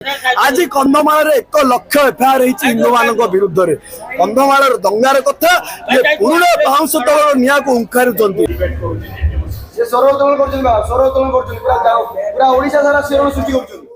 आज कंधमाल 1 लाख एफआईआर हिंदू मान विरुद्ध में कंधमाल दंगार कथा ये पुराना बाउंस तल निया को उंखारुंट पूरा ओडिशा सारा शिरोण सृष्टि कर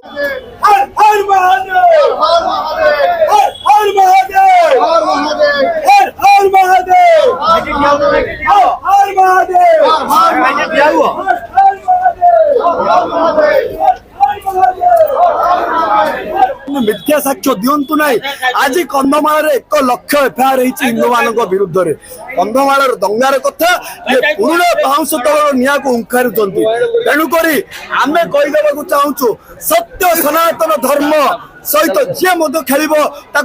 मिथ्या साक्ष्य दिंतु ना आज कंधमाल 1 लाख एफआईआर हिंदू मान विरुद्ध में कंधमाल दंगार कथा ये पुराना बाउंस तल निया को उंखारुंट तेणुक आम कहीदेक चाहूँ सत्य सनातन धर्म सहित जी मत खेल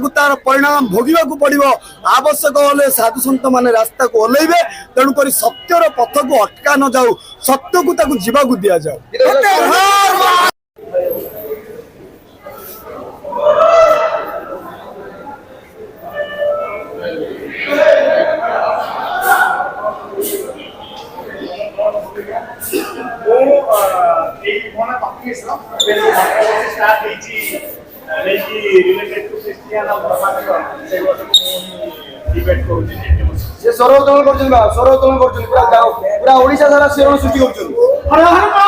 तार परिणाम भोगवा पड़ो आवश्यक हेल्ले साधु सन्त मैंने रास्ता को ओह्लैबे तेणुक सत्यर पथ को अटका न जाऊ सत्य को जीवा दि जाऊ। पूरा ओडिशा सारा शिरोण सृष्टि कर